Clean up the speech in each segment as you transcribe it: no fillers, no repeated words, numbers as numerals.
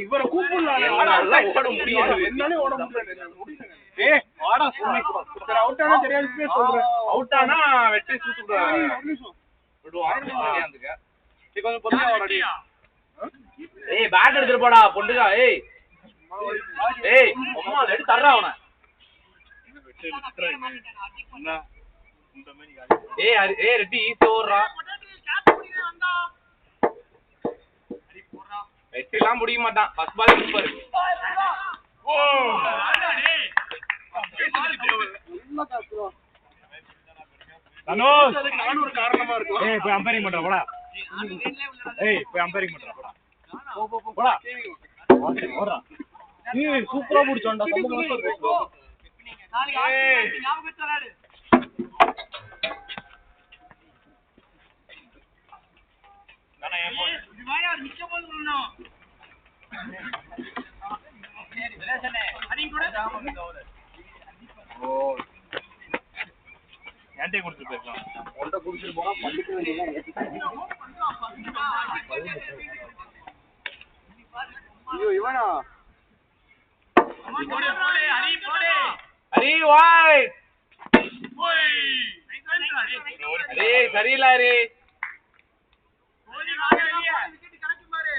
இவரை கூப்பிடலாம் ஓட முடியாது என்னாலே ஓட முடியாது வாடா சொல்லி சரி அவுட் ஆனா தெரியாது சொல்றேன் அவுட் ஆனா வெற்றி சுத்துறாங்க விடுவாங்க சரி கொஞ்சம் பொறுமையா வாடா ஏய் பேட் எடுத்துட்டு போடா பொண்டுகா ஏய் ஏய் அம்மா எடுத்து தர்றா அவனை ஏய் ஏய் ரெட்டி ஈஸி ஓடுறா வெற்றிலாம் முடிய மாட்டான் ஃபர்ஸ்ட் பால் சூப்பர் ஓ தனோஸ் அதுக்கு நான் ஒரு காரணமா இருக்கும் ஏய் போய் அம்பைரிங் பண்றா போடா ஏய் போய் அம்பைரிங் பண்றா போடா போடா ஓடுறா ஏய் சூப்பரா புடிச்சோண்டா நாளைக்கு ஆடுங்க ஞாபகம் வச்சு விளையாடு நானே இது வாயா நிக்க போது சொல்லணும் சரி பிரேசனே அடிங்க கூட ஓ ஏன்டே கொடுத்து போறோம் ஒண்ட குடிச்சிட்டு போனா பள்ளிக்கு வேண்டியதா ஐயோ இவனா போடு போடு ஹரி போடு ஹரி வைட் ஓய் அரே சரியில்ல அரே ஓடி வாங்க ஹரியா விக்கெட் கரெக்ட் மாரு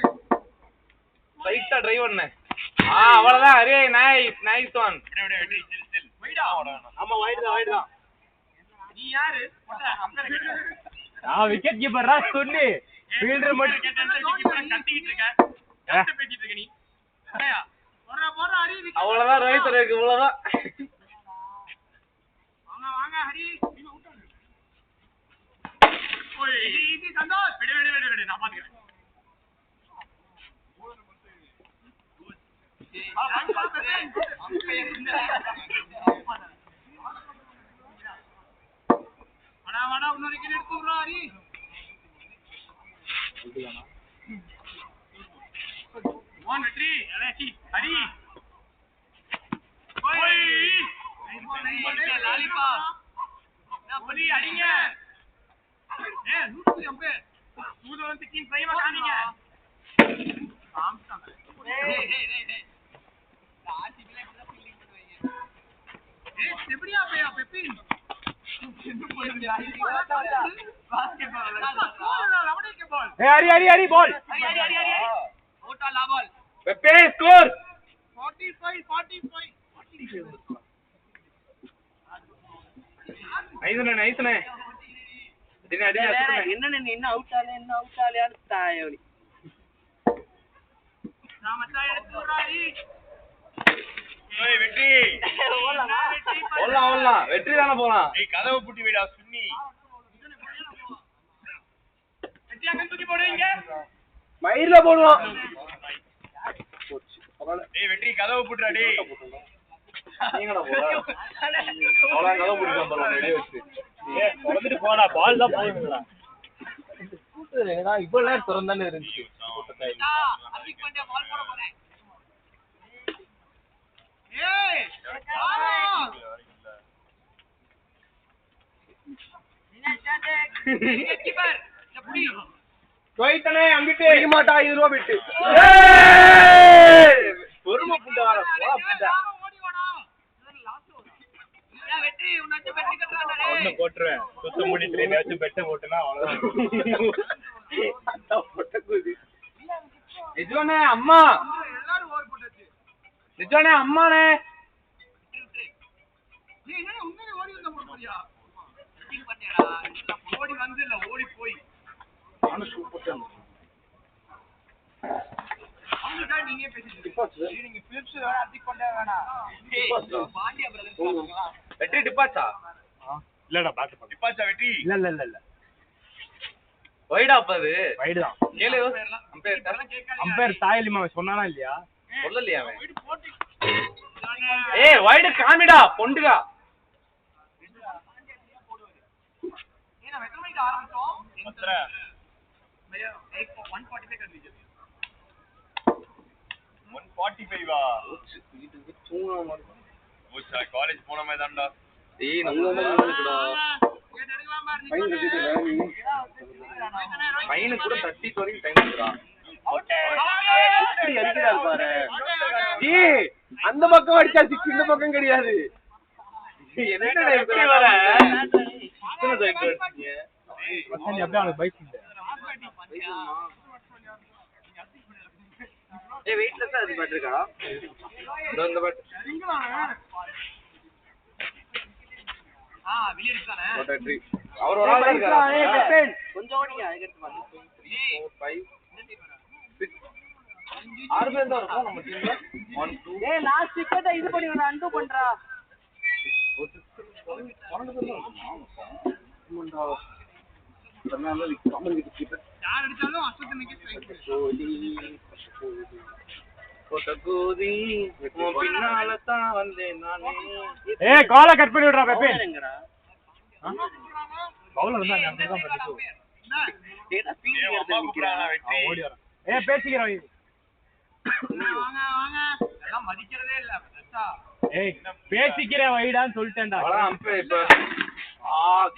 ரைட்டா டிரைவ் பண்ணு அவ்வளவுதான் அரே நைஸ் நைஸ் ஒன் விடு விடு ஸ்டில் வைடா ஆமா வைட் தான் நீ யாரு விக்கெட் கீப்பர்ரா சொல்லு ஃபீல்டர் மட்டும் கீப்பர் கட்டிட்டு இருக்க கட்ட பேசிட்டு இருக்க நீ அடயா போறா ஹரி விக்கெட் அவ்வளவுதான் ரைட் இருக்கு இவ்வளவுதான் வாங்க ஹரி நீ அவுட் ஆகு ஓய் ஈஸி சந்தோஷ் விடு நான் பாத்துக்கறேன் வாடா இன்னொரு விக்கெட் எடுத்துறா ஹரி ஒன் வெற்றி அலேசி ஹரி ஓய் லாலிபாப் நான் பலி அடிங்க ஏய் நூத்தி அம்பே நூத்தி கின் ட்ரைவா காணிங்க சாம்சங் ஏய் ஆர்சிபில இப்படி ஃபீல்டிங் பண்ணுவீங்க ஏய் எப்படியா பையா பெப்பின் என்ன போடுறியா பாஸ்கெட் பால் லவடிக்கு பால் ஏய் ஹரி பால் ஹரி ஓட்டா லா பால் பெப்பே ஸ்கோர் 45 நைஸ்னே என்ன அவுட் ஆலையான்னு தாயோடி நான் மச்சா எடுத்துறாடி ஏய் வெற்றி ஓடலாம் வெற்றி தான போலாம் ஏய் கதவு பூட்டி விடா சுன்னி வெற்றி அங்க தூக்கி போடுவீங்க மயிர்ல போடுவோம் ஏய் வெற்றி கதவு பூட்டுடா டேய் நீங்கடா போடா ஓடா கதவு பூட்டி போறோம் ரெடி வச்சு ஏய் வந்துட்டு போடா பால் தான் போடுங்கடா பூட்டுடா இவ்வளவு நேரம் திறந்தானே இருந்துச்சு அதிக் பண்ணே பால் போட போறேன் ஏய் என்ன சாண்டே விக்கெட் கீப்பர் புடி போய்ட்டனே அங்கிட்டு பிடிக்க மாட்டா 20 ரூபாய் விட்டு ஏய் பொறுமை புண்டை வர போடா புண்டை ஓடி வாடா இதெல்லாம் லாஸ்ட் ஓவர் ஏய் வெற்றி உனக்கு வெற்றி கட்டறானே ஒண்ணு போட்றேன் சுத்த முடிட்டு மேட்ச் பெட் போட்டுனா அவ்வளவுதான் அட போட்டகுதி நிஜோனே அம்மா எல்லாரும் ஓவர் போட்டாச்சு நிஜோனே அம்மானே நீ என்ன உண்மையிலே ஓடி வந்த போறியா மீட்டிங் பண்ணியடா ஓடி வந்து இல்ல ஓடி போய் நான் சூப்பர் தான் அவங்க நீங்க பேசிட்டு நீங்க பிலிப்ஸ் வேற அதிக் பண்ணவே வேணாம் பாண்டியா பிரதர்ஸ் சொல்லுங்க வெற்றி டிபாச்சா இல்லடா பேக் பண்ணு டிபாச்சா வெற்றி இல்ல வைடா அப்பது வைடு தான் கேளு அம்பையர் தாயலிமா சொன்னானா இல்லையா சொல்லலையா அவன் ஏய் வைடு காமிடா பொண்டுகா ஏனா எத்தனை மணிக்கு ஆரம்பிச்சோம் 145 कर लीजिए 145 வா வீட்டுக்கு தூங்கற மாதிரி ஓச்சா காலேஜ் போன மாதிரி தான்டா ஏய் நம்ம இருக்குடா எடுக்கலாம் பாரு பையனுக்கு கூட 30 வரைக்கும் டைம் இருக்குடா அவுட் அடிச்சிடாரு பாரு. அந்த பக்கம் அடிச்சா 6 இந்த பக்கம் கிடையாது. என்னடா இப்படி வர? இத்தனை சைக்கிள் அடிச்சீங்க. மச்சான் அப்படியே அவனுக்கு பைக் இல்ல. ஏய் வெயிட்லெஸ்ஸா அது பட்டிருக்கா? இந்த பட். வெளிய இருக்கானே. போட்டட்ரி. அவர் ஒரு ஆள் இருக்காரு. கொஞ்சம் ஓடிங்க அதுக்கு எடுத்து பாரு. 4 5 6 ஆறு பேர் தான் இருக்கோம் நம்ம டீம்ல. 1 2 ஏய் லாஸ்ட் விக்கெட் இது பண்ணி வர அன்டு பண்றா. யார் அடிச்சாலும் அஸ்வத்தனுக்கு ஸ்ட்ரைக். போட்டகோதி பின்னால தான் வந்தேன் நானே. ஏய் காலை கட் பண்ணி விடுறா பெப்பே. பவுலர் தான் அந்த தான் பண்ணிட்டு. டேட்டா ஸ்பீட் நிக்கிறானா வெட்டி. ஓடி வர. ஏய் பேசிக்கிறோம். வாங்க வாங்க எல்லாம் மதிக்கிறதே இல்ல பெருசா. ஏய் பேசிக்கிறேன் வைடான்னு சொல்லிட்டேன்டா. அவ்வளவு அம்பே இப்ப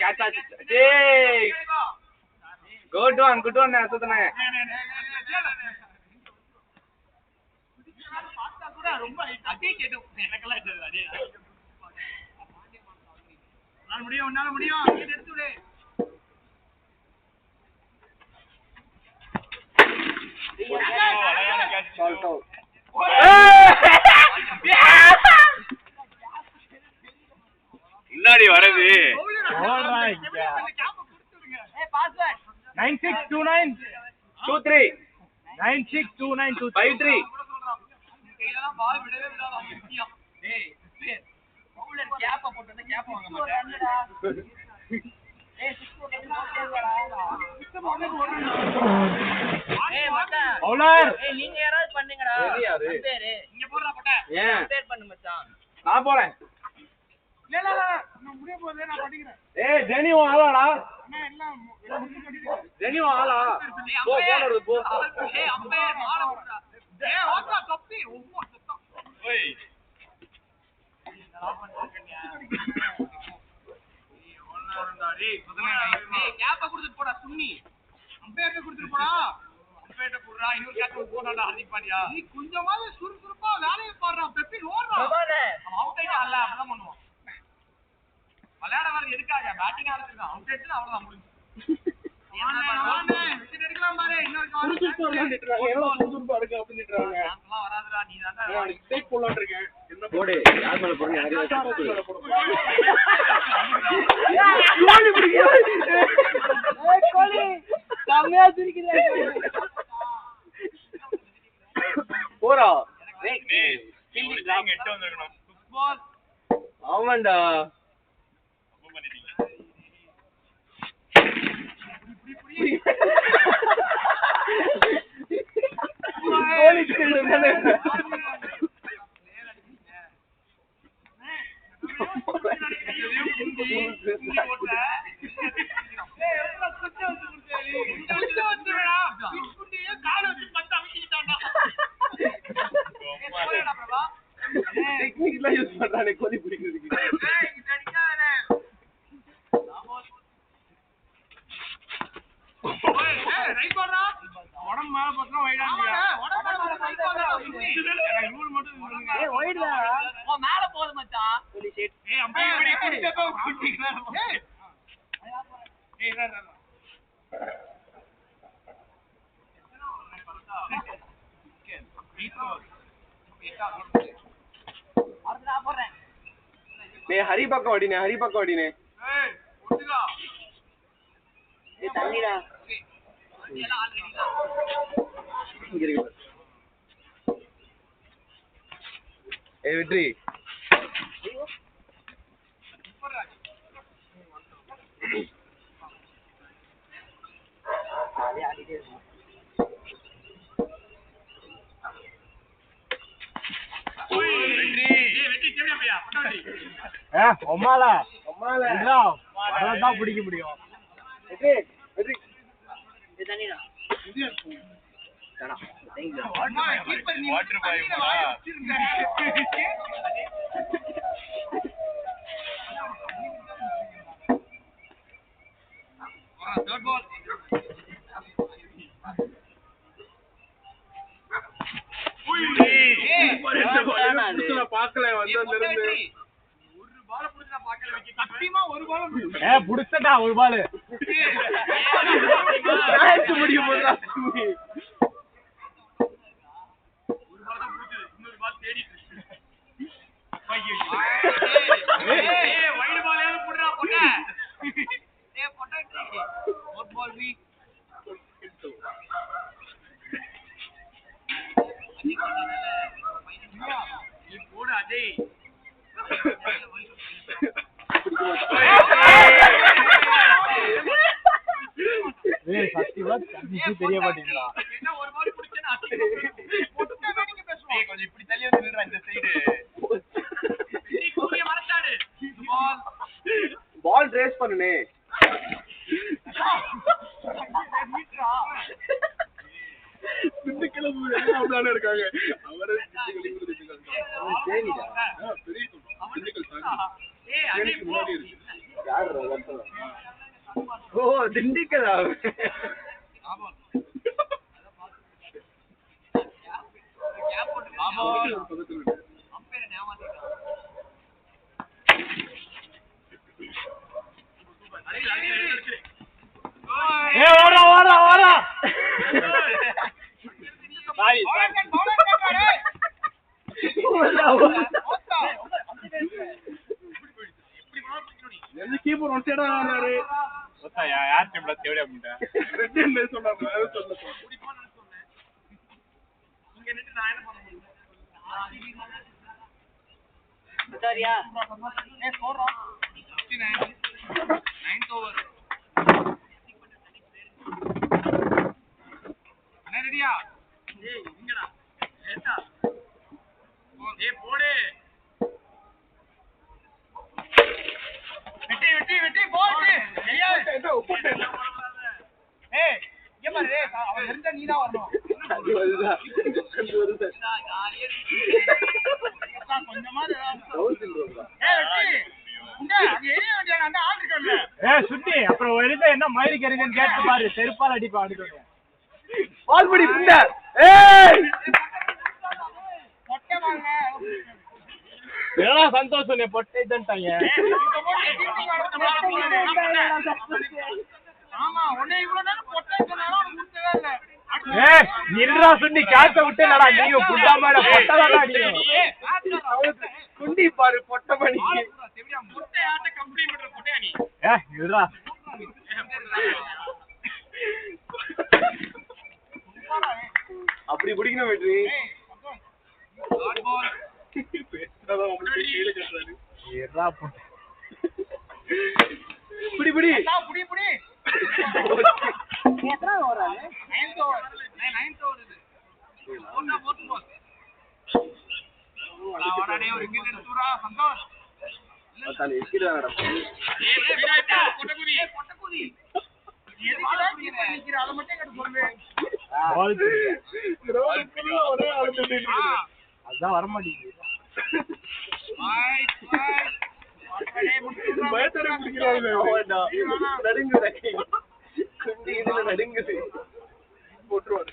கேட்ச் ஆச்சு. டேய் குட் ஒன் அசத்தனே. பார்த்தா கூட ரொம்ப அடி கேட்டும் எனக்கெல்லாம் இது அடி. உன்னால முடியும் விக்கெட் எடுத்து விடு. முன்னாடி வரது. ஓடுறா இங்க. ஏய் பாஸ்வேர்ட் 9629 23 9629 53 கையிலலாம் பால் விடவே விடாத முக்கியம். டேய் பவுலர் கேப்ப போட்டா கேப்ப வாங்க மாட்டேன். ஏய் 6 ஏய் மச்சான் பவுலர். ஏய் நீங்க யாராவது பண்ணுங்கடா. யாரு? பேரு இங்க போடுறா போட்டா. ஏன் பேர் பண்ணு மச்சான். நான் போறேன். இல்ல நான் முடிய போதே நான் படிக்கிறேன். ஏய் ஜெனி உன் ஆளாடா. அண்ணா எல்லாம் முடிஞ்சிடுச்சு. ஜெனி ஆளா போ போறது போ. ஏய் அம்பையர் மால போடுறா. ஏய் ஓட்டா தப்பி ஒவ்வொரு சுத்தம். ஓய் ஏய் கேப்ப கொடுத்துட்டு போடா சுன்னி. அம்பையர்ட்ட கொடுத்துட்டு போடா. அம்பையர்ட்ட போடுறா இன்னொரு கேப்ப போடா ஹர்திக் பாண்டியா. நீ கொஞ்சமாவது சுறுசுறுப்பா வேலைய பாடுறா பெப்பி ஓடுறா. அவன் அவுட் ஆயிட்டா அல்ல அப்பதான் பண்ணுவான். விளையாட வரது எதுக்காக பேட்டிங் ஆடுறதுக்கு அவுட் ஆயிட்டா அவ்வளவுதான் முடிஞ்சு. விக்கெட் எடுக்கலாம் பாரு இன்னொரு சுறுசுறுப்பா விளையாடிட்டுறாங்க. எவ்வளவு சுறுசுறுப்பா இருக்கு அப்படின்றாங்க. நான்லாம் வராதுடா நீ தான் நான் ஸ்டேக் போலாம்னு இருக்கேன். என்ன போடு யார் மேல போறீங்க யாரையும் ஏய் கோலி கம்மியா சிரிக்குதே. போறா. ஏய் ஃபீல்டிங் டிராப் 8 வந்திருக்கணும். ஃபுட்பால் ஆமாண்டா. கோலி ஸ்கில் தானே. டெக்னிக்லாம் யூஸ் பண்றானே கோலி பிடிக்கிறதுக்கு. மேல போகுது மச்சான். டேய் ஹரி பக்கம் ஓடினே. ஏய் தண்ணிடா. இங்க இருக்கு. ஏய் வெற்றி. ஒம்மால தான் பிடிக்க முடியும். வெற்றி. ஏய் தண்ணிடா. வாட்டர் பாய் போடா. Third ball. பாக்கல வந்து ஒரு பால் புடிச்சா பாக்கல வைக்க சத்தியமா ஒரு பால் புடிச்சடா ஒரு பால் மேட்ச் முடியும் போதா ஒரு பால் தான் புடிச்சது இன்னொரு பால் தேடிட்டு வைடு பால் ஏன் புடிடா பொண்ணே ஏய் பொட்டாட்டி ஒரு பால் வீ நீ போடு அஜய் சத்தியமா தெரிய மாட்டீங்களா என்ன ஒரு பால் புடிச்சேனா பொட்டாட்டி நீங்க பேசுவோம் கொஞ்சம் இப்படி தள்ளி வந்து நில்றா இந்த சைடு நீ கூடிய மரச்சாடு பால் ரேஸ் பண்ணுனே கிளம்பு இருக்காங்க அவரே ஓ திண்டுக்கலா கீப்பர் ஒன் சைடா ஆனாரு யார் டீம்ல தேடி அப்படின்டா ரெட் என்ன சொன்னாங்க அது சொல்ல குடிப்பான்னு சொன்னேன் இங்க நின்னு நான் என்ன பண்ண முடியும் சரியா ஏய் போறோம் 9th ஓவர் அண்ணா ரெடியா ஏய் இங்கடா ஏட்டா ஏய் போடு வெட்டி போடு ஐயா ஏய் இங்க பாரு அவன் இருந்தா நீ தான் வரணும் சுட்டி அப்புறம் எழுத என்ன மயிறு கறிங்கன்னு கேட்டு பாரு செருப்பால் அடிப்பா அடிக்க பால் படி புண்டை ஏய் பொட்டை வாங்க வேணா சந்தோஷம் நீ பொட்டை தண்டாங்க ஆமா உன்னை இவ்வளவு நேரம் பொட்டை சொன்னாலும் அவனுக்கு முட்டவே இல்ல ஏய் நின்றா சுண்டி கேட்க விட்டேனடா நீங்க புட்டாமடா பொட்டடா நீங்க குண்டி பாரு பொட்டை மணி முட்டை ஆட்ட கம்பெனி பண்ற பொட்டையா நீ ஏய் நின்றா அப்படி பிடிக்கணும் வெற்றி ஷார்ட் பால் பேசுறதா உங்களுக்கு கீழ கட்டுறாரு நின்றா பொட்டை பிடி பிடி புடி எத்தனை ஓவர் அது 9th ஓவர் 9th ஓவர் இது ஓட்டா போட்டு போ அவனே ஒரு விக்கெட் எடுத்துறா சந்தோஷ் அதானே விக்கெட் ஏய் விராட்டா பொட்டக்குடி எதுக்குடா கீப் பண்ணிக்கிற அத மட்டும் கேட்டு சொல்லு பால் கிரவுண்ட்ல ஒரே ஆளு நின்னுட்டு அதான் வர மாட்டேங்குது பயத்தோட பிடிக்கிறாங்க நடுங்குது குண்டி இதுல நடுங்குது போட்டுருவாரு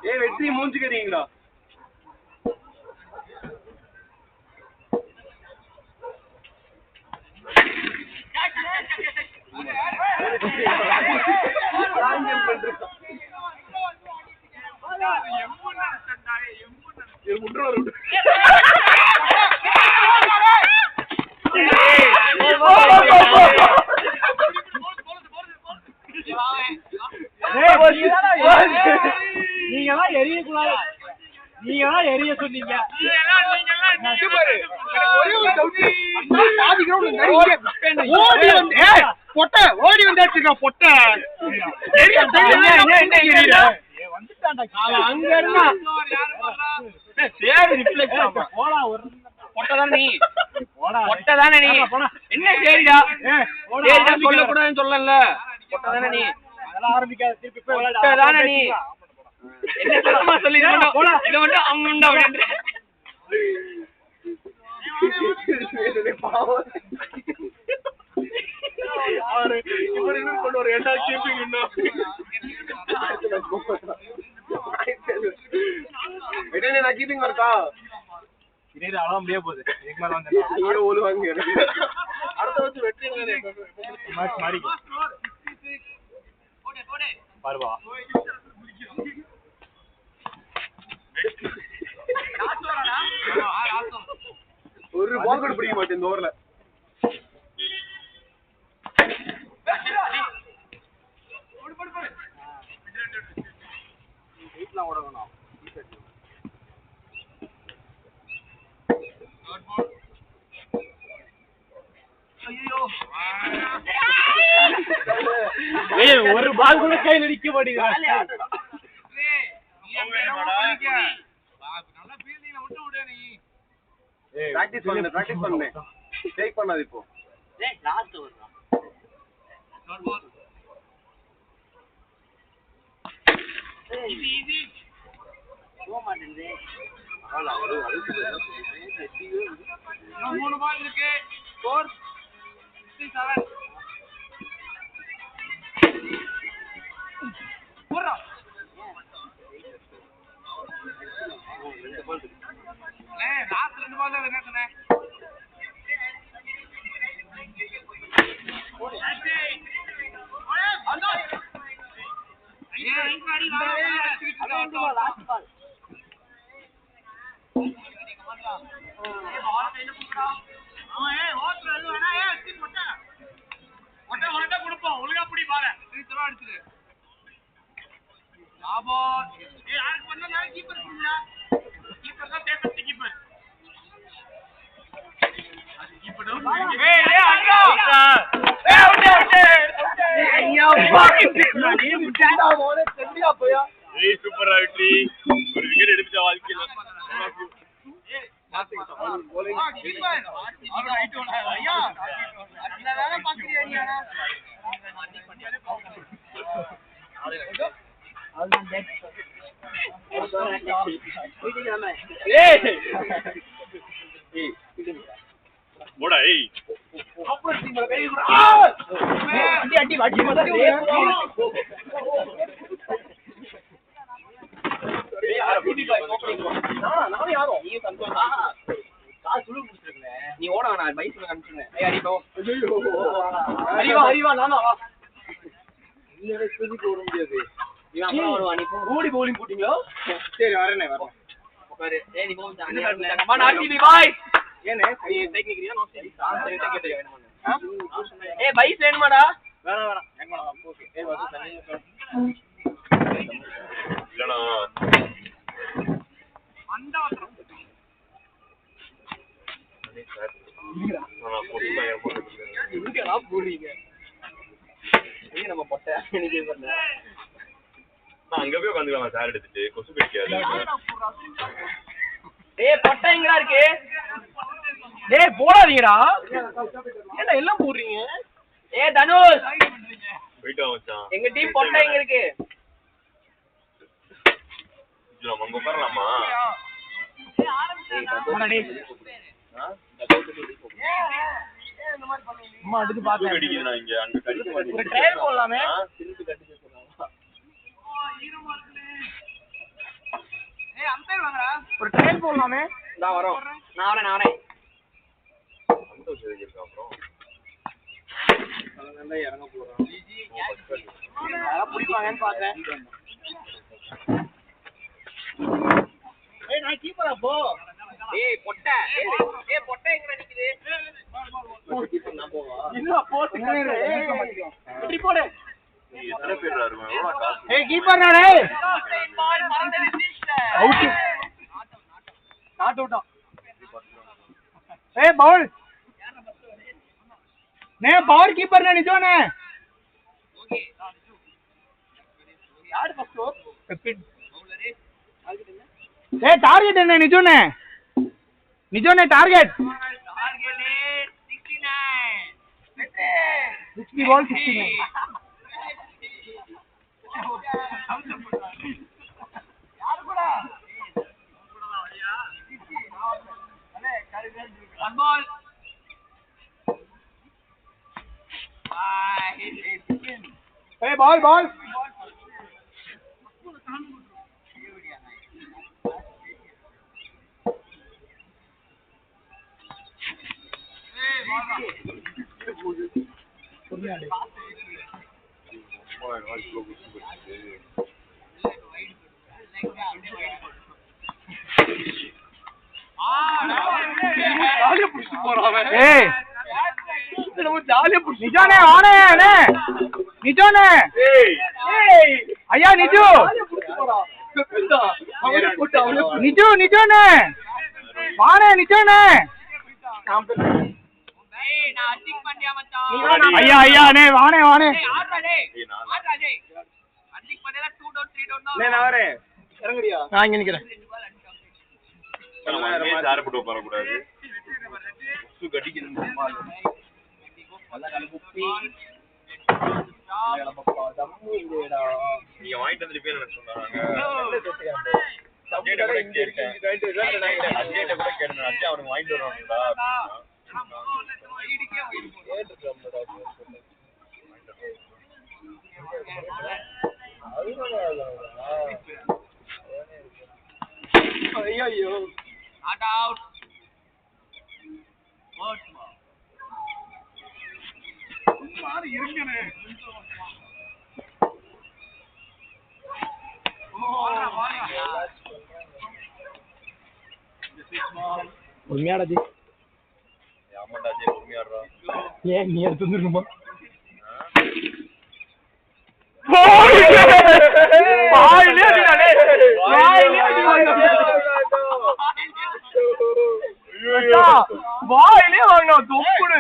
ஏய் வெற்றி மூஞ்சிக்கிறீங்களா நீங்கலாம் எரியக்கூடாது நீங்கலாம் எரிய சொன்னீங்க ஓடி வந்தாச்சுக்கா பொட்டை அங்க இருந்தா சரி ரிஃப்ளெக்ட் போடா ஒரு பொட்டை நீ போடா பொட்டை தானே நீ என்ன சரிடா சரிடா சொல்லக்கூடாதுன்னு சொல்லல பொட்டை தானே நீ அதெல்லாம் ஆரம்பிக்காத திருப்பி போய் பொட்டை தானே நீ என்ன சத்தமா சொல்லி இதை மட்டும் அவங்க அப்படின்ற அவரு இவரு கொண்டு ஒரு 2 கீப்பிங் இன்னும் நான் கீப்பிங் வரட்டா இதே அளவு முடிய போகுது இதுக்கு மேல வந்து நீங்க ஓடுவாங்க அடுத்த வச்சு வெற்றி மேட்ச் மாறி பாருவா ஒரு பால் கூட பிடிக்க மாட்டேன் இந்த ஓவர்ல ஒரு பால் கூட கையில் அடிக்க மாட்டேங்குது பிராக்டிஸ் பண்ணு டேக் பண்ணாது இப்போ மூணு பால் இருக்கு 4 7 போறா லாஸ்ட் 2 பால் தான் விளையாடுனே கொடுப்போம் ஒழுங்கா புடி பாரு அடிச்சிரு யாருக்கு பண்ணா கீப்பர் கொடுங்க கீப்பர் தான் சேஃப்டி கீப்பர் சூப்பர் ஆயிட்டு ஒரு விக்கெட் எடுத்த வாழ்க்கையில நீ ஓட வேணாம் பைக்ல காமிச்சிருந்தேன் அறிவா நானா ஓட முடியாது ஓடி பவுலிங் போட்டீங்களோ சரி வரேனே வரேன் உட்காரு ஏய் நீ போங்க கமான் ஆர்சிபி பாய் ஏனே டெக்னிக்கரியா நோ சரி சரிட்ட கேட்டே வேணுமா ஏய் பைஸ் வேணுமாடா வேணாம் வேணாம் ஓகே ஏய் வந்து தண்ணி இல்லடா அண்டா நம்ம பொட்டை அங்க போய் உட்காந்துக்கலாம் சார் எடுத்துட்டு கொசு பிடிக்காது ஏய் பொட்டை எங்கடா இருக்கு டேய் போடாதீங்கடா ஏன்டா எல்லாம் போடுறீங்க ஏய் தனுஷ் போயிட்டு வா மச்சான் எங்க டீம் பொட்டை எங்க இருக்கு நம்ம அங்க உட்காரலாமா அம்மா அதுக்கு பாத்தேன் அடிக்குது நான் இங்க அங்க கடிக்க ஒரு மாட்டேங்குது ட்ரையல் போடலாமே திருப்பி கடிக்க சொன்னாங்க ஏய் அம்பையர் வாங்கடா ஒரு ட்ரையல் போடலாமே நான் வரோம் நான் வரேன் அந்த விஷயம் இருக்கு அப்புறம் நல்லா இறங்க போறோம் யாரா புடிப்பாங்கன்னு பார்த்தேன் ஏய் நான் கீப்பரா போ ஏய் பொட்டை எங்க நிக்குது கீப்பர் நான் போவா இல்ல போட்டு ஏய் போடு நீ எத்தனை பேர் வருவாங்க எவ்வளவு காசு ஏய் கீப்பர் டேய் அவுட் நாட் அவுட் ஏய் பவுல் నే పవర్ కీపర్ నే నిజోనే ఓకే యాడ్ ఫస్ట్ 15 ఏ టార్గెట్ నే నిజోనే టార్గెట్ 69 60 బాల్ 69 యార్ కూడా అరే బాల్ Hey, ball. ஐயா நிஜு நிஜு நிஜோனே வானே நிஜோனே ஐயா ஐயா அண்ணே வானே வானே நான் வரேன் இறங்குறியா நான் இங்க நிக்கிறேன் நீங்க வாங்கிட்டு வந்து பேர் சொன்னாங்க அவனுக்கு வாங்கிட்டு வருவாங்கடா ஐயோ Not out. மாறி இருக்கனே உண்மையாடா ஜி ஆமாடா ஜி உண்மையாடுறா ஏன் நீ எடுத்து வந்துருமா வாயிலே வாங்கினா தொப்புடு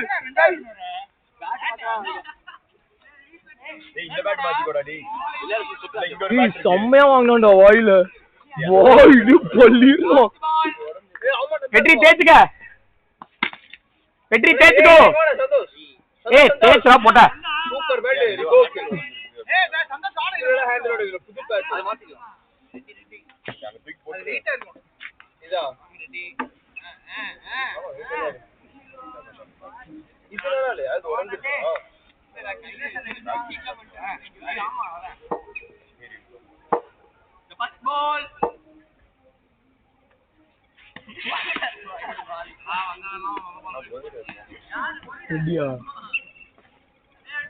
இந்த பேட் மாத்திக்கோடா டேய் செம்மையா வாங்கினான்டா வாயில வாயில பள்ளிரும் வெற்றி தேய்ச்சுக்க வெற்றி தேய்ச்சுக்கோ ஏய் தேய்ச்சா போட்ட சூப்பர் பேட் ரிகோக் ஏய் சந்தோஷ் ஆளு இதுல ஹேண்ட் ரோட் இதுல புது பேட் அது மாத்திக்கலாம் நாங்க பிக் போட்டு நீட்டா இருக்கும் இதா இதுல அது உடைஞ்சிருச்சு The first ball. ரெடியா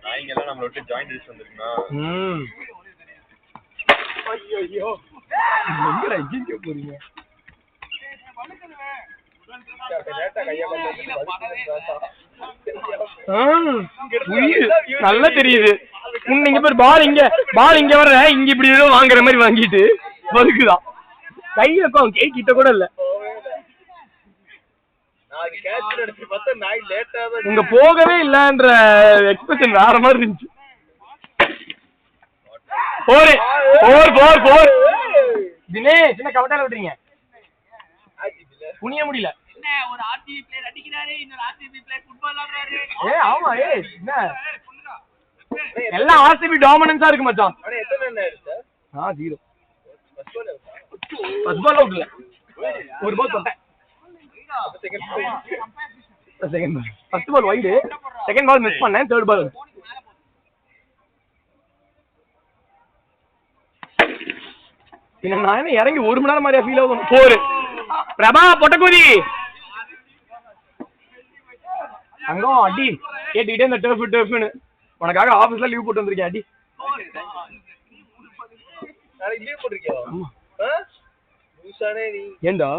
நாங்க எல்லாம் நம்மள விட்டு ஜாயிண்ட் ரிஸ் வந்திருக்கா ஐயோ எங்கடா இங்க போறீங்க நல்லா தெரியுது நீங்க பேர் பால் இங்க வர்ற இங்க இப்படி ஏதோ வாங்குற மாதிரி வாங்கிட்டு வருக்குதான் கை வைக்கும் கை கிட்ட கூட இல்ல உங்க போகவே இல்லன்ற எக்ஸ்பிரஷன் வேற மாதிரி இருந்துச்சு தினேஷ் என்ன கவட்டால விட்டுறீங்க புனிய முடியல என்ன ஒரு ஆர்சிபி பிளேயர் அடிக்கிறாரு இன்னொரு ஆர்சிபி பிளேயர் ஃபுட்பால் விளையாடுறாரு ஆமா என்ன எல்லாம் ஆர்சிபி டாமினன்ஸா இருக்கு மச்சான் அண்ணா எத்தனை ரன் ஆயிடுச்சு 0 first ball first ball out இல்ல ஒரு பால் தொட்டேன் second ball first ball wide second ball miss பண்ணேன் தேர்ட் பால் பின்ன நான் என்ன இறங்கி 1 மணி நேரம் மாதிரியா ஃபீல் ஆகும் 4 பிரபா பொட்டக்குதி அங்கம் அடி கேட்டுக்கிட்டே இந்த டர்ஃப்னு உனக்காக ஆபீஸ்ல லீவ் போட்டு வந்திருக்கேன் அடி நாளைக்கு லீவ் போட்டுருக்கியா நீ ஏண்டா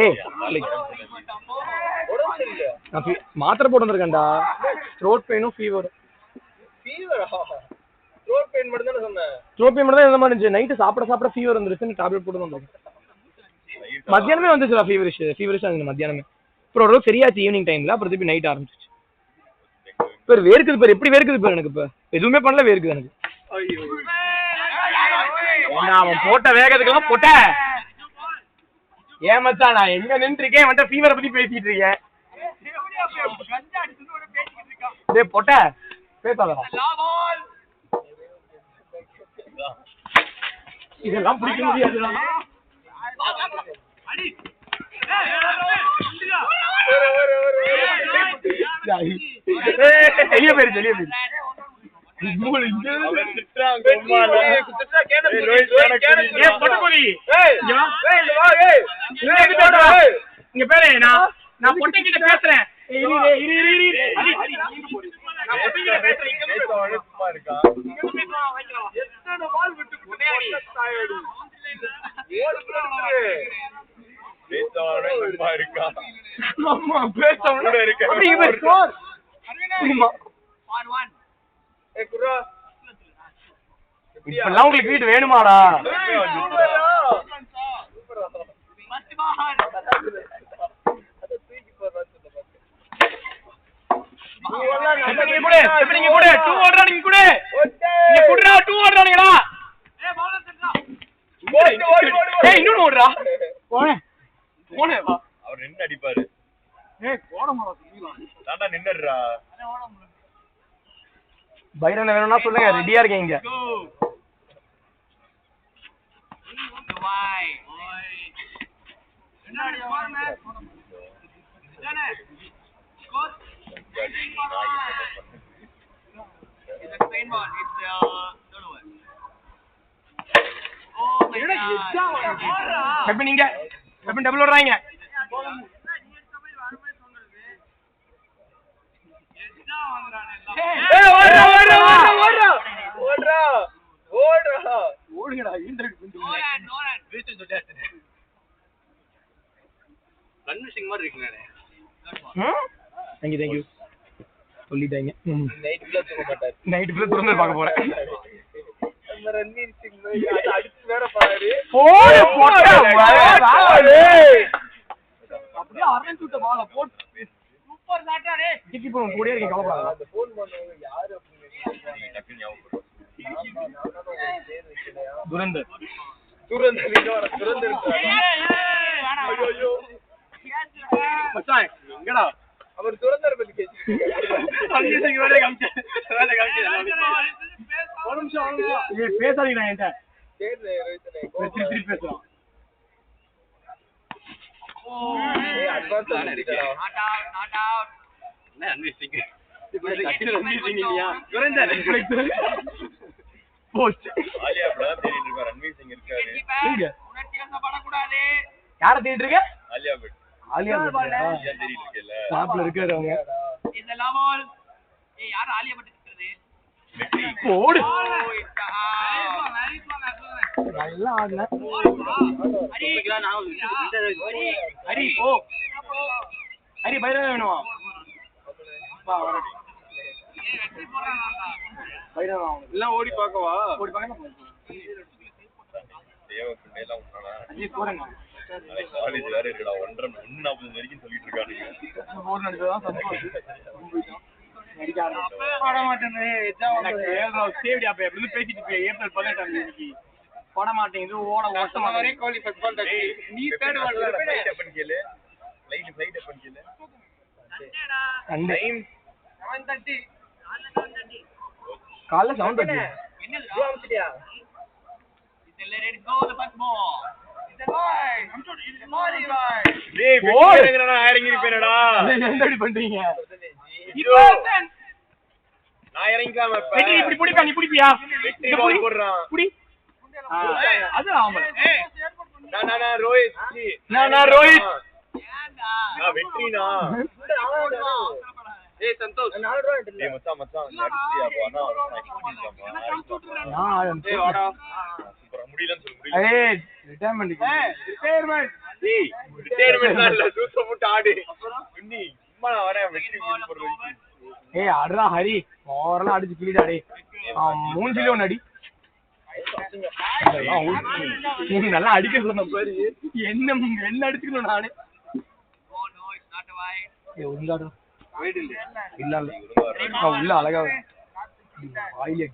ஏய் மாத்திரை போட்டு வந்திருக்கேன்டா த்ரோட் பெயினும் ஃபீவர் த்ரோட் பெயின் மட்டும் தானே சொன்னேன் த்ரோட் பெயின் மட்டும் தான் இந்த மாதிரி இருந்துச்சு நைட்டு சாப்பிட ஃபீவர் வந்துருச்சுன்னு டேப்லெட் போட்டு வந்திருக்கேன் மத்தியானமே வந்துச்சுடா ஃபீவரிஷ் அந்த மத்தியானமே அப்புறம் ஒரு சரியாச்சு ஈவினிங் டைம்ல அப்புறம் திருப்பி நைட் ஆரம்பிச்சிச்சு பேர் வேர்க்குது பேர் எப்படி வேர்க்குது பேர் எனக்கு இப்போ எதுவுமே பண்ணல வேர்க்குது எனக்கு அவன் போட்ட வேகத்துக்கெல்லாம் போட்ட ஏமாச்சா நான் எங்க நின்றுருக்கேன் வந்துட்டு ஃபீவரை பத்தி பேசிட்டு இருக்கேன் டேய் போட்ட பேசாதடா இதெல்லாம் பிடிக்க முடியாதுடா அடி வெளிய போயிரு இங்க பேரு நான் பொட்டை கிட்ட பேசுறேன் நான் ஒதுங்கிட பேசுறேன் இங்க பேசவனே சும்மா இருக்கா இங்க பேசுறோம் வைக்கலாம் எத்தனை பால் விட்டு முன்னாடி தாயடி பேசவனே சும்மா இருக்கா ஆமா பேசவனே கூட இருக்க அப்படி இவ ஸ்கோர் ஃபார் 1 ஏ குரா இப்பெல்லாம் உங்களுக்கு வீடு வேணுமாடா மஸ்ட் பால் நீங்க கூட 2 ஓடுறா நீங்க கூட நீங்க குடுறா 2 ஓடுறானீங்கடா ஏய் பால் செட்றா ஏய் இன்னொரு ஓடுறா போனே வா அவர் நின்னு அடிப்பாரு ஏய் கோடமாடா சொல்லிடலாம் தாண்டா நின்னுறா பைரன் வேணும்னா சொல்லுங்க ரெடியா இருக்கேன் இங்க துபாய் என்னடி பாருங்க ஜனே score it's a Spain ball it's don't over oh my god எப்ப நீங்க எப்ப டபுள் ஓடுறாங்க ஏய் ஓடுங்கடா இன்டர்வியூ பண்ணிட்டு கன்வின்சிங் மாதிரி இருக்குங்க தேங்க்யூ சொல்லிட்டாங்க நைட்ல தூங்க மாட்டாரு நைட் ஃபுல்லா தொடர்ந்து பார்க்க போறேன் நம்ம ரன்வீர் சிங் மாதிரி அது அடிச்சு வேற பாரு போடு போடு அப்படியே அரேஞ்ச் விட்ட பால போட்டு சூப்பர் ஷாட்டா டேய் கிட்டி போறோம் கூடயே இருக்கேன் கவலைப்படாத அந்த ஃபோன் பண்ணவங்க யாரு அப்படின்னு டக்கு ஞாபகம் துரந்தர் துரந்தர் ஐயோ மச்சான் எங்கடா அவர் துரந்தர் பத்தி கேக்குறாரு பஞ்சிசிங் வேலை காமிச்சு ஒரு நிமிஷம் ஏய் பேசாதீங்க என்கிட்ட கேக்குறே ரோஹித்னே திருப்பி பேசுறோம் ஏய் அட்வான்ஸ் பண்ணிட்டா நாட் அவுட் என்ன அன்விசிங் துரந்தர் போஸ்ட் ஆலியா படம் தேடிட்டு இருக்காரு ரன்வீர் சிங் இருக்காரு எங்க உணர்ச்சிகள் படக்கூடாது யார தேடிட்டு இருக்க ஆலியா பட் ஆலியா ஆலியா தேடிட்டு இருக்கல டாப்ல இருக்காரு அவங்க இந்த லவால் ஏய் யார் ஆலியா பட்டு திட்டுறது போடு வெரி நல்லா ஆடல அடி ஹரி போ ஹரி பைரவ வேணுமா பைரவ எல்லாம் ஓடி பார்க்கவா ஓடி பார்க்க தேவ பிள்ளைலாம் உண்டானா அஜி போறேங்க நாளைக்கு காலேஜ் வேற இருக்குடா 1:40 வரைக்கும் சொல்லிட்டு இருக்கானுங்க போர் நடிச்சதான் சந்தோஷம் பாட மாட்டேன் சேவிடி அப்ப எப்படி பேசிட்டு இருக்க ஏப்ரல் 18 தேதிக்கு போட மாட்டேங்குது ஓட ஓட்ட மாட்டேங்குது கோலி ஃபுட்பால் டச் நீ தேர்ட் வரல ஃளைட் அப்பன் கேளு ஃளைட் அப்பன் கேளு டைம் 7:30 காலைல 7:30 என்னது ஆம்சிட்டியா இதெல்லாம் ready go the first ball இது பாய் இது மாரி பாய் டேய் வெட்டிங்கறடா இறங்கி இருப்பேனடா என்னடி பண்றீங்க இப்போ நான் இறங்கிக்காம வெட்டி இப்படி புடிப்பா நீ புடிப்பியா வெட்டி பால் போடுறான் புடி அது ஆமா ஏய் நான் ரோஹித் நான் ரோஹித் ஏன்டா நான் வெற்றினா ஏய் சந்தோஷ் டேய் மச்சான் அடிச்சியா போ انا ஏய் வாடா சூப்பரா முடியலன்னு சொல்லு முடியல ஏய் ரிட்டையர்மென்ட் ரிட்டையர்மென்ட் டேய் ரிட்டையர்மென்ட் இல்ல தூச போட்டு ஆடு இன்னி சும்மா நான் வரேன் வெற்றி போடுறேன் ஏய் அடடா ஹரி ஓரலாம் அடிச்சு கிளிடா டேய் மூஞ்சில ஒன்னு அடி நீ நல்லா அடிக்க சொன்ன பாரு என்ன அடிச்சுக்கணும் நானே oh no it's not a wide ஏய் உண்டாடா வெயிட் இல்ல இல்ல உள்ள அழகா வாயிலே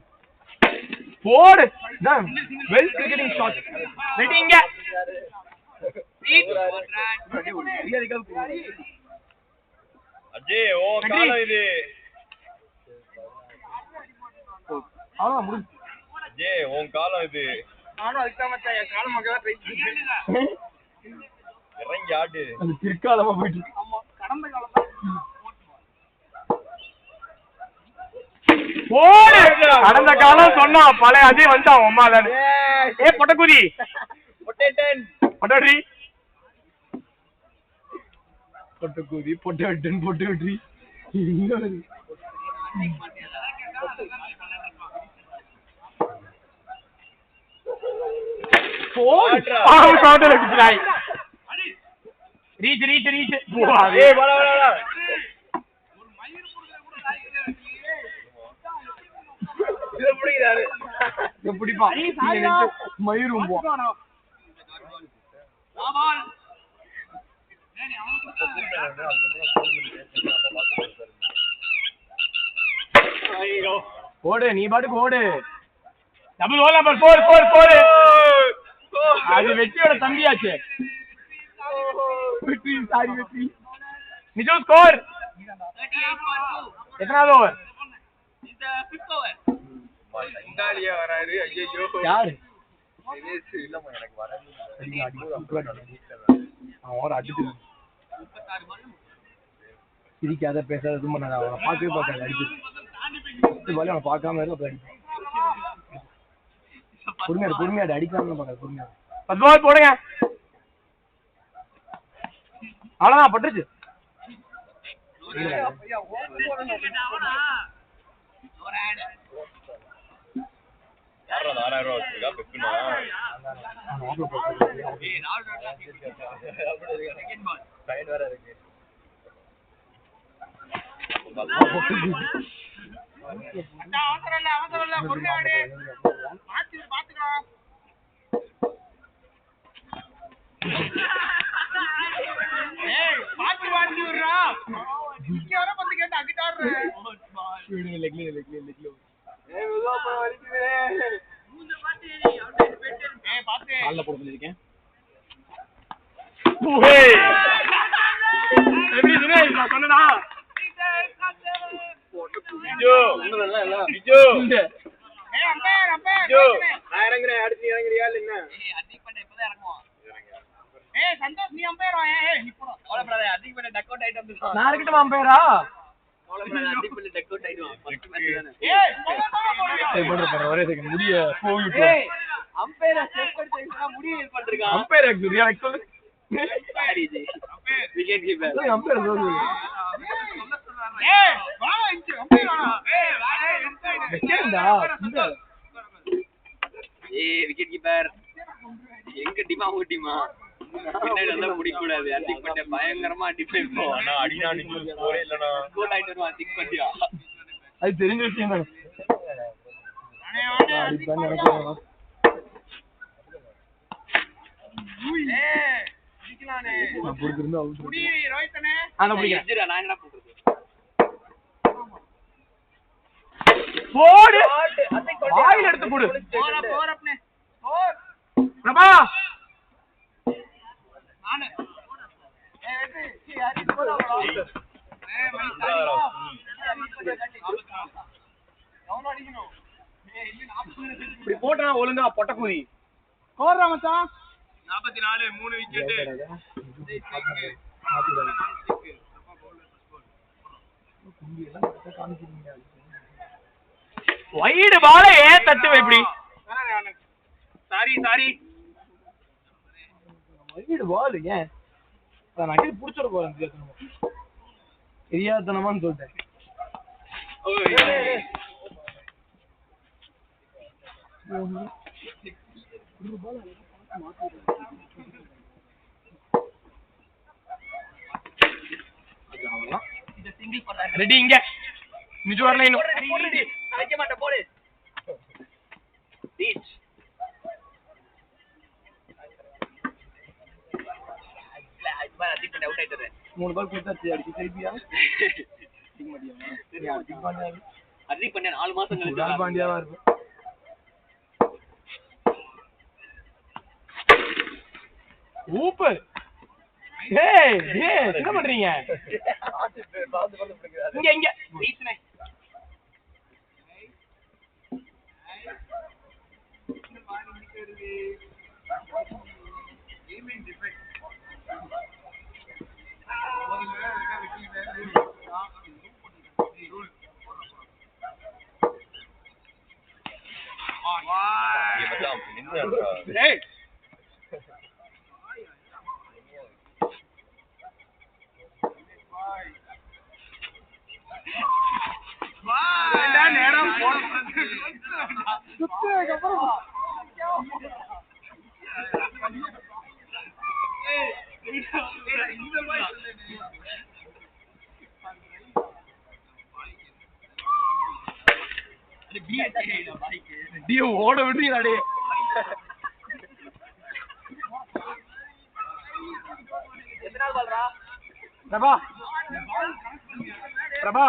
போடு தான் வெல் கிரிக்கெட்டிங் ஷாட் ரெடிங்க அஜய் ஓ காலம் இது அவ்வளோ முடிஞ்சு அஜய் ஓ காலம் இது நானும் அதுக்கு தான் மச்சான் என் காலம் மகா ட்ரை பண்ணிட்டேன் இறங்கி ஆடு அது பிற்காலமா போயிட்டு ஆமா கடந்த காலம் தான் போடு கடந்த காலம் சொன்னா பழைய அதே வந்துட்டான் அம்மால ஏ பொட்டக்குதி பொட்டோட்ரி பொட்டக்குதி பொட்டோட்டன் பொட்டோட்ரி ரீச் ரீச் ரீச் எப்படிப்பா மயிரும் ஓடு நீ பாட்டுக்கு ஓடு டபுள் ஓவர் நம்பர் 4 4 4 அது வெற்றியோட தம்பியாச்சு வெற்றி சாரி வெற்றி நிஜோ ஸ்கோர் எத்தனாவது ஓவர் இந்தாலியா வராரு ஐயோ யாரு இல்லம்மா எனக்கு வர அவன் அடிச்சு சிரிக்காத பேசாத எதுவும் பண்ணாத அவனை பார்க்கவே பார்க்காது அடிச்சு அவனை பார்க்காம இருக்க பொறுமையாடு பொறுமையாடு அடிக்காம பார்க்காது பொறுமையாடு 10 பால் போடுங்க அவ்வளோதான் பட்டுருச்சு விக்கெட் கீப்பர் எங்க டீமா உங்க டீமா முடிக்கூடாது அடிக் பண்ண பயங்கரமா அடிப்பேன் அது தெரிஞ்ச விஷயம் தான் எடுத்து போடு போட்டா ஒழுங்கா பொட்டக்குதி போடுறா மச்சான் 44 3 விக்கெட் வைடு பால ஏன் தட்டு எப்படி சாரி சாரி வைடு பால் ஏன் நான் புடிச்சிட போறேன் தெரியாதனமான்னு சொல்லிட்டேன் ரெடி இங்க நிஜம் வரல இன்னும் வைக்க மாட்டேன் போடு மூணு பால் கொடுத்தாச்சு அடிச்சு திருப்பியா அதிக் பண்ண 4 மாசம் கழிச்சு பாண்டியாவா இருக்கும் சூப்பர் ஏய் ஏய் என்ன பண்றீங்க இங்க இங்க ரீச்னே Hey! ஏண்டா நேரம் போட ஓட விடுறீங்களே எத்தனாவது பால்ரா பிரபா பிரபா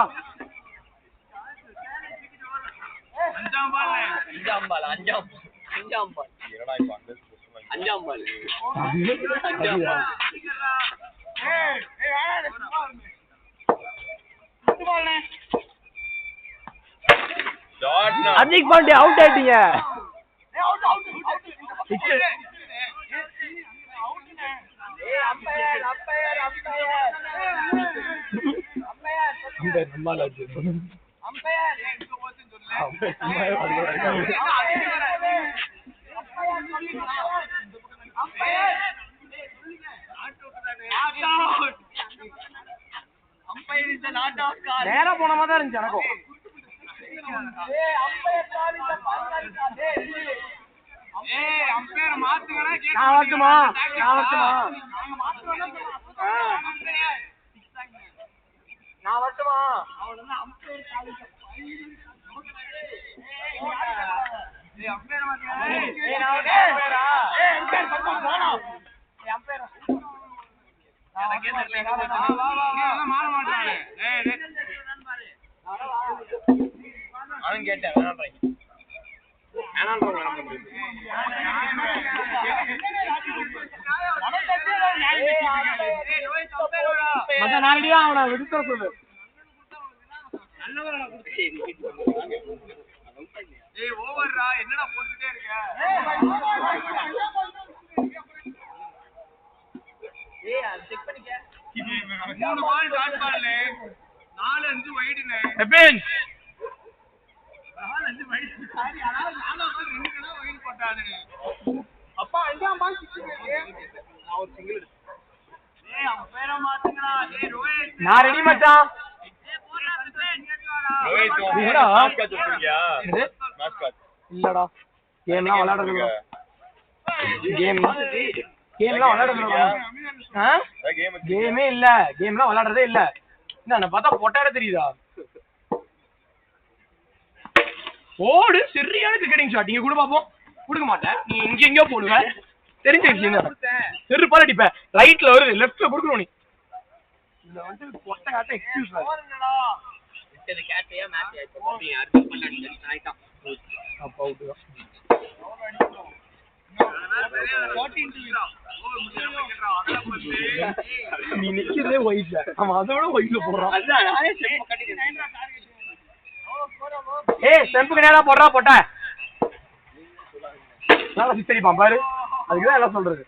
அஞ்சாம் பால் அஞ்சாம் பால் அஞ்சாம் பால் அஞ்சாம் பால் அன்னைக்கு பாண்டி அவுட் ஆயிட்டீங்க நேரா போன மாதிரி தான் இருந்துச்சு எனக்கும் அம்பேர் மாத்துங்கடா நான் வரட்டுமா நான் வரட்டுமா அவன் கேட்டேன் நாளைக்கு அவனை விடுத்த சொல்லு ஓவர்ரா என்னடா போட்டுட்டே இருக்க செக் பண்ணிக்க 3 பால் டாட் பால்ல 4-5 வைடுனே 4-5 வைடு சாரி அதாவது 4 பால் 2 கடா வைடு போட்டானே அப்பா அஞ்சாம் பால் நான் ஒரு சிங்கிள் எடுத்தேன் அவன் பேரை மாத்துங்கடா ரோஹித் நான் ரெடி மச்சான் இல்லடா கேம்லாம் விளையாடுறது கேம்லாம் விளையாடுறது கேமே இல்ல கேம்லாம் விளையாடுறதே இல்ல என்ன பார்த்தா பொட்டாட தெரியுதா ஓடு சரியான கிரிக்கெட்டிங் ஷாட் இங்க கூட பாப்போம் கொடுக்க மாட்டேன் நீ இங்க எங்கயோ போடுவ தெரிஞ்ச விஷயம் தான் செருப்பால அடிப்ப ரைட்ல வருது லெஃப்ட்ல கொடுக்கணும் நீ இந்த வந்து பொட்ட காட்ட எக்ஸ்கியூஸ் இது கேட்டையா மேட்ச் ஆயிடுச்சு அப்படி அடுத்த பால் அடிச்சு ஆயிட்டான் அப்ப அவுட் தான் நீ நிக்கிறதே ஒயிட்ல அவன் அதோட ஒயிட்ல போடுறான் ஏய் ஸ்டெம்புக்கு நேரா போடுறா போட்ட நல்லா சித்தரிப்பான் பாரு அதுக்குதான் எல்லாம் சொல்றது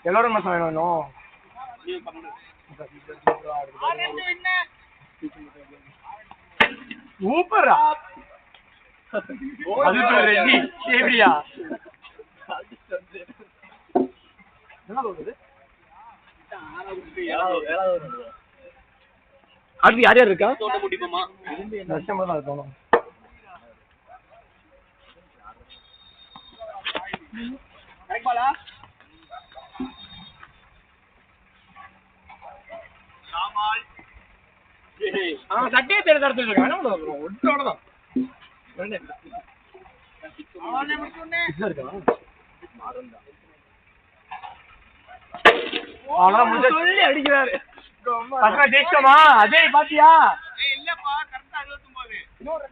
எல்லாரும் மசாலா வேணும் சூப்பரா அதுக்கு ரெடி சேவியா என்ன சொல்றது அடுத்து யார் யார் இருக்கா தோட்ட முடிப்போமா லட்சம் தான் தோணும் கரெக்டாலா ராமால் சட்டையை தேடி தரத்து இருக்காங்க ஒட்டோட தான் சொல்லி அடிக்கிறாரு ஜெயிச்சோமா அதே பாத்தியா இல்லப்பா கரெக்டா 69 இன்னொரு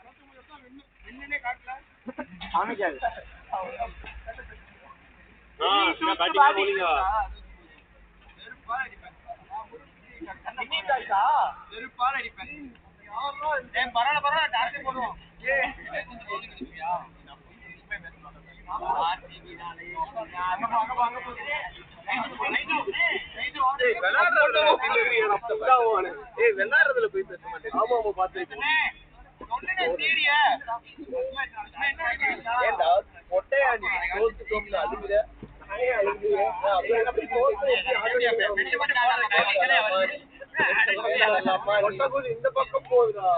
69 என்னன்னே காட்டல காமிக்காது செருப்பால் அடிப்பேன் பரவாயில்ல டார்கெட் போடுவோம் வெள்ளாடுறதுல போய் பேச மாட்டேன் ஆமா ஆமா பாத்து ஏண்டா பொட்டையா நீ தோத்துட்டோம்ல அதுல இந்த பக்கம் போகுதா?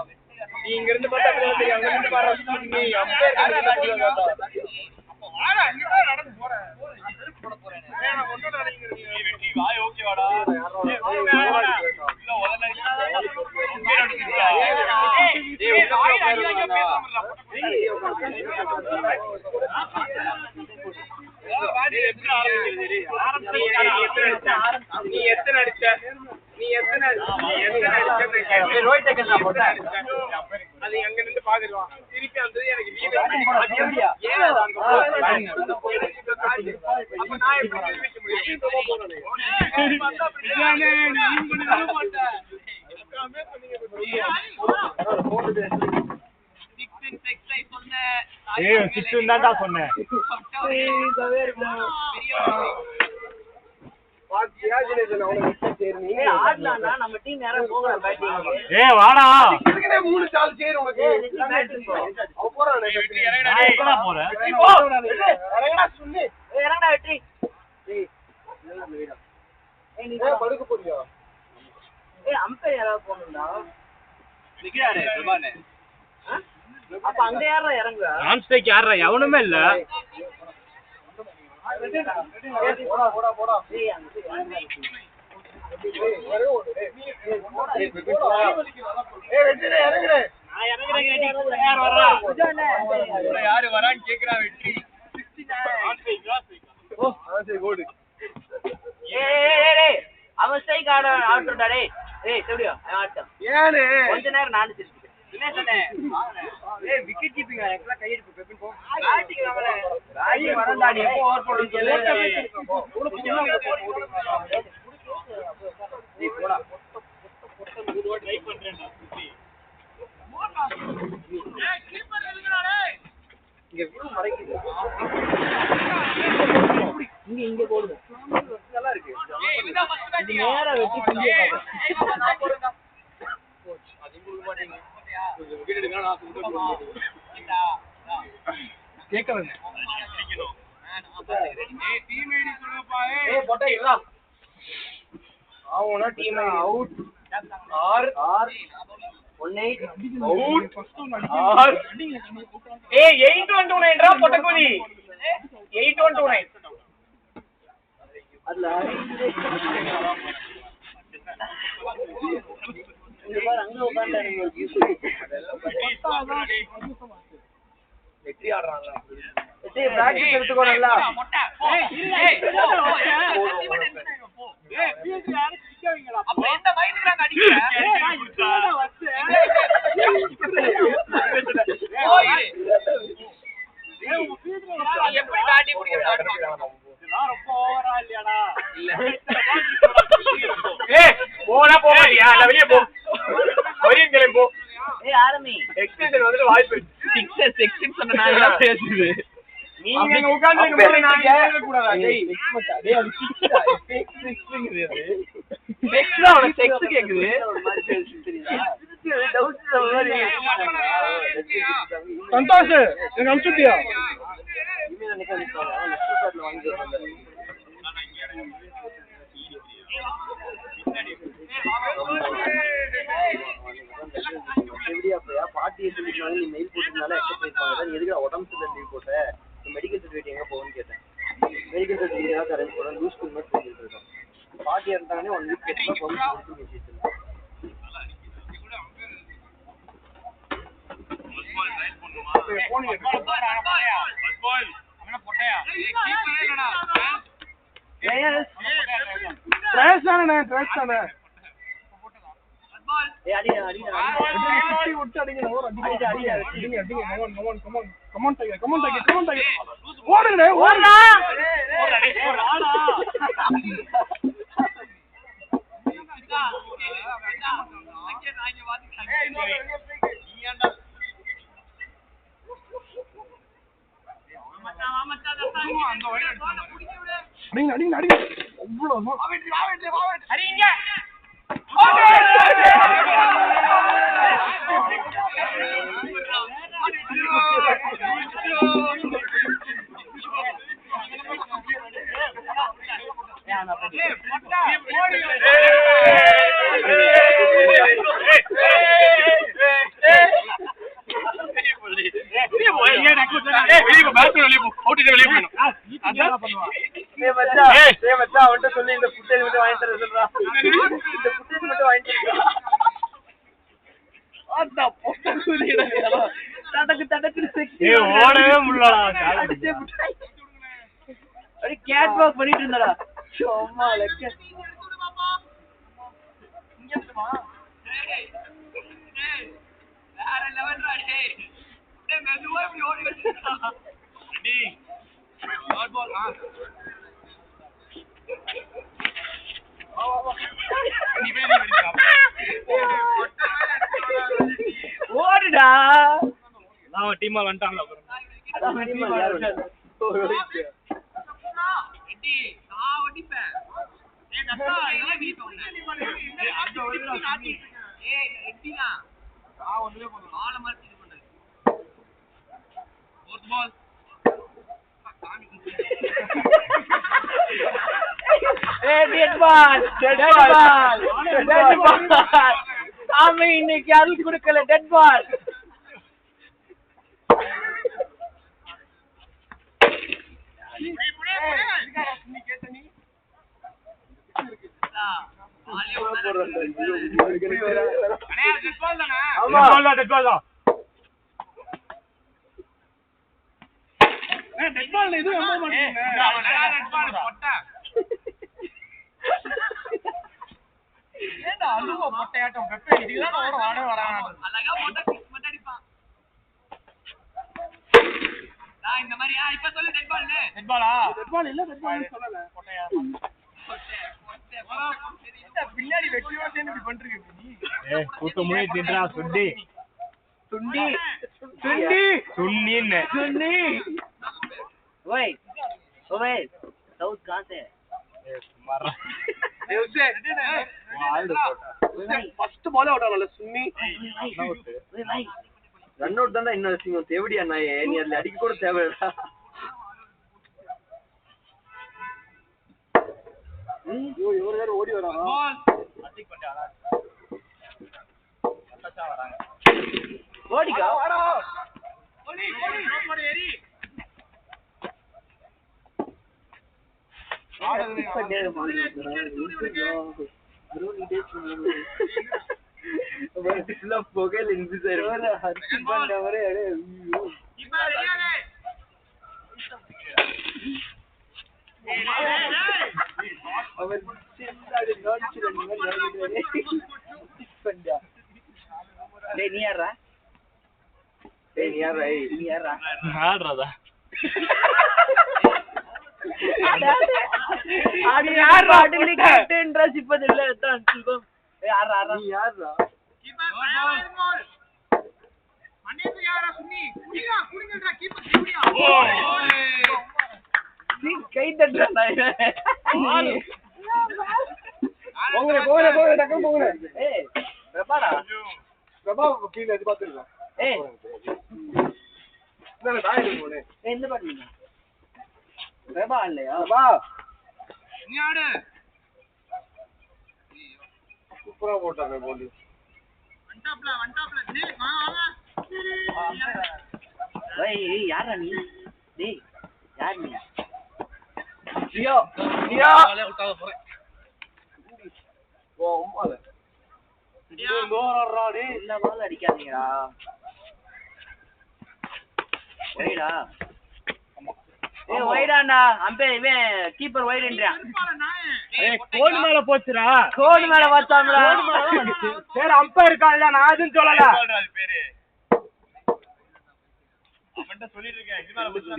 நீ இங்க இருந்து பார்த்தா தெரியும், அங்க இருந்து பாரு நீ அப்படியே நடந்து போறேன் போட போறேன் வாய் ஓகேவாடா நீ எத்தனை அடிச்ச அது அங்க நின்று பாத்துருவான். திருப்பி அந்த எனக்கு சொன்னேன் வாடா 3 சால் சேர் உனக்கு படுக்க போறியா? அம்பையர் யாராவது போகணும்டா அப்ப அங்க யாரா இறங்குவா? நான் ஸ்டேக் யாரா எவனுமே இல்ல. யாரு வரான்னு கேக்குறா வெற்றி அவன் ஸ்ட்ரைக் ஆடுறா டேய் ஏய் எப்படியோ ஆட்டம் ஏனே கொஞ்ச நேரம் நானு சிரிச்சிட்டேன். என்ன சொன்னேன்? ஏய் விக்கெட் கீப்பிங் எல்லாம் கையெடுப்பு பெப்பின் போ. பேட்டிங் அவனே ராஜி வரண்டா நீ எப்போ ஓவர் போடுன்னு சொல்லு. நீ போடா. ட்ரை பண்றேன்டா ஏய் கீப்பர் எதுக்குடா டேய் இங்க வியூ மறைக்குது. இங்க போடுங்க. நல்லா இருக்கு. ஏய் இதுதான் ஃபர்ஸ்ட் பேட்டிங் நேரா வெட்டி பிடிங்க. நான் போறேன்டா அது குடுக்க மாட்டீங்க. விக்கெட் எடுங்க நான் சொல்றேன். கேட்கலங்க. ஏய் டீம் ஐடி சொல்லுப்பா ஏய் போட்டா இருடா. ஆவுனா டீம் அவுட். ஆர் 18 அவுட். ஆர் ஏய் 8129 ரா பொட்டக்குடி. 8129 அதுல இங்க பாரு அங்க உட்கார்ந்தாருங்க. வெற்றி ஆடுறாங்க. வெற்றி பிராக்டீஸ் எடுத்துக்கோறல்ல. மொட்டை ஏய் ஏய் ஃபீல்ட் யாரு சிக்கவீங்களா அப்ப எந்த மைண்டுக்கு நான் அடிக்கிறேன் எப்படி தாண்டி முடிக்கிறாங்க இதெல்லாம் ரொம்ப ஓவரா இல்லையாடா இல்ல ஏய் போடா போடியா இல்ல வெளிய போ. வெளிய கிளம்பி போ. ஏய் ஆரம்பி எக்ஸ்டென்ஷன் வந்துட்டு வாய்ப்பு 6 சொன்ன நாங்க பேசுது. நீங்க அங்க உட்கார்ந்து போற நான் கேட்க கூடாதா? டேய் டேய் அது 6ங்குது அது. நெக்ஸ்ட்ல அவன செக்ஸ் கேக்குது. ஒரு மாதிரி பேசி தெரியுதா? டவுட் மாதிரி. சந்தோஷ் எனக்கு அனுப்பிட்டியா? இனிமே நிக்க நிக்காத. நெக்ஸ்ட் ஷாட்ல வாங்கி வந்தாரு. எப்படியா போயா பாட்டி சொல்லினால நீ மெயில் போட்டதுனால அக்செப்ட் பண்ணிருப்பாங்க. நீ எதுக்கு உடம்பு சரியில்லை லீவ் போட்ட? மெடிக்கல் சர்டிஃபிகேட் எங்க போகும்னு கேட்டேன். மெடிக்கல் சர்டிஃபிகேட் ஏதாவது அரேஞ்ச் பண்ண லூஸ் பண்ணி மட்டும் சொல்லிட்டு இருக்கோம். பாட்டி இருந்தானே 1 வீக் கேட்டா பர்மிஷன் கொடுத்து மெசேஜ் வெளியே போ பேட்ஸ்மேன் வெளியே போ அவுட் வெளியே போயிடும் அவன்கிட்ட சொல்லி இந்த ஃபுட்டேஜ் மட்டும் வாங்கி தர சொல்றா இந்த ஃபுட்டேஜ் மட்டும் வாங்கி தர ஓடவே முடியலடா கேட் வாக் பண்ணிட்டு இருந்தாடா சும்மா லெக்க வேற லெவல்ரா டேய் டேய் மெதுவா இப்படி ஓடி வச்சிருக்கா டேய் ஷார்ட் பால் ஓடுடா நான் டீம் வந்துட்டான்ல அப்புறம் எட்டி நான் ஓடிப்பேன் ஏய் தத்தா ஏன் நீ சொன்ன ஏய் அந்த ஓடுடா ஏய் எட்டினா நான் ஒண்ணுமே பண்ணல ஆள மாதிரி இது பண்றது ஃபோர்த் பால் டெட் பால் சாமி இன்னைக்கு அருள் கொடுக்கல டெட் பால் இந்த மாதிரி இப்ப சொல்லு டெட் பால் பின்னாடி வெட்டியோட சேர்ந்து இப்படி பண்றீங்க நீ கூட்ட முனை தின்றா சுண்டி சுண்டி சுண்ணின்னு சுண்டி ஓய் ஓய் சவுத் कहां से मारा ஃபர்ஸ்ட் பால் அவுட் ஆகல சுண்ணி ரன் அவுட் தான்டா இன்னும் சிங்கம் தேவடியா நாயே நீ அதுல அடிக்க கூட தேவையில்லடா இவரு வேற ஓடி வரான் அட்டிக் பண்ணிட்டாரா அட்டச்சா வராங்க ஓடிக்கா வாடா ஓடி ஓடி ஏறி புகையில் இன்ஃபியூஸ் நீ யாரா ஆடுறதா கை தட்டுறா எந்த பாட்டு பிரபா இல்லையா நீ ஆடு சூப்பரா போட்டாங்க போலி வண்டாப்ல டேய் வாங்க ஏய் யாரா நீ டேய் யார் நீ லியோ விட்டாத போறேன் ஓ அம்மால எல்லா பால் அடிக்காதீங்கடா வைடா ஏய் வைடாண்டா அம்பே இவன் கீப்பர் வைடுன்றான் கோடு மேல போச்சுடா கோடு மேல வாச்சாம்டா சரி அம்பையர் இருக்கான்ல நான் அதுன்னு சொல்லல அது பேரு அவன்ட்ட சொல்லிட்டு இருக்கேன் இது மேல போச்சு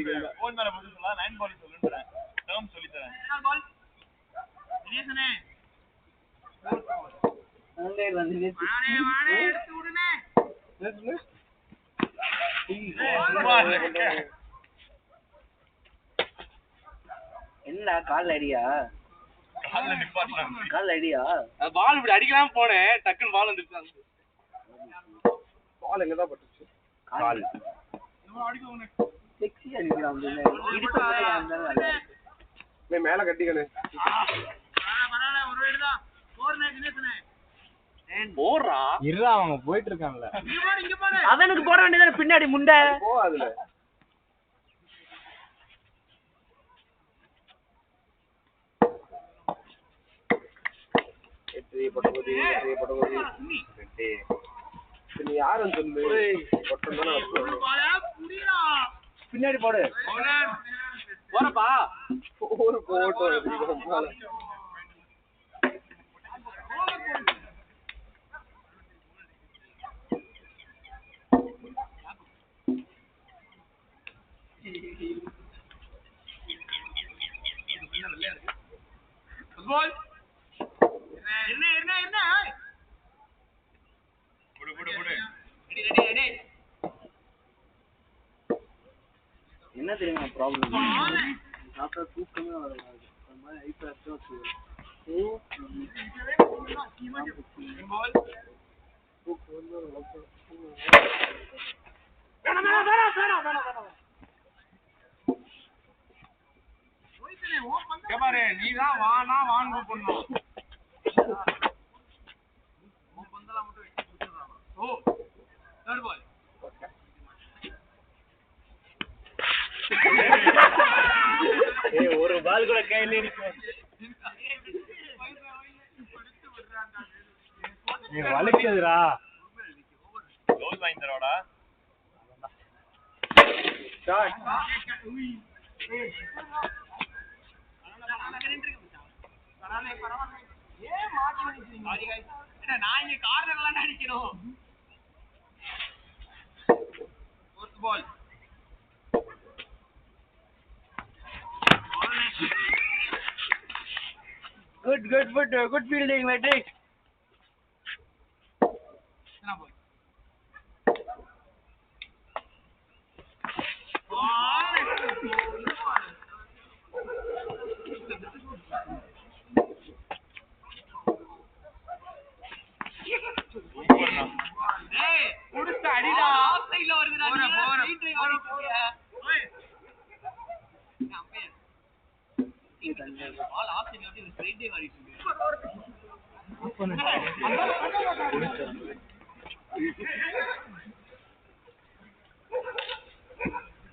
கோன் மேல போச்சு சொல்ல 9 பால் சொல்லுன்றேன் டேர்ம் சொல்லி தரேன் பால் தினேசனே அங்கே வந்து வாடே எடுத்து விடுனே என்ன கால் அடியா கால்ல நிப்பாட்டலாம் கால் அடியா பால் இப்படி அடிக்கலாம் போனேன் டக்குன்னு பால் வந்துருச்சு பால் எங்க தான் பட்டுச்சு கால் செக்ஸி அடிக்கிறான் இடுப்பு மேல இருந்தாலும் மேல கட்டிக்கணு பரவாயில்ல ஒரு வீடு தான் போறனே தினேசனே போறா இருடா அவங்க போயிட்டு இருக்கான்ல. அவனுக்கு போட வேண்டியதானே பின்னாடி முண்டை. போ அதுல நீ யாரும் சொல்லு பின்னாடி போடு. போறப்பா. ஒரு போட்டோ என்ன தெரியுமா ப்ராப்ளம்? தூக்கமே வராது. நீதான் வானா வாங்க பண்ணும். ஒரு பால் கூட கையில நிக்கும். நீ வலிக்குதுடா. கோல் வாங்கி தரோடா. நான் இங்க கார்னர்லாம் அடிக்கணும். பால் Good fielding, Matrix. அடிடா ஆஃப்சைட்ல வருதுடா. பால் ஆஃப்சைட்ல வந்து ஸ்ட்ரைட் டே வாரிட்டு இருக்கு.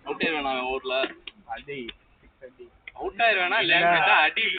அவுட் ஆயிருவேனா ஊர்ல? அடி அவுட் ஆயிருவேனா? லேண்ட் அடி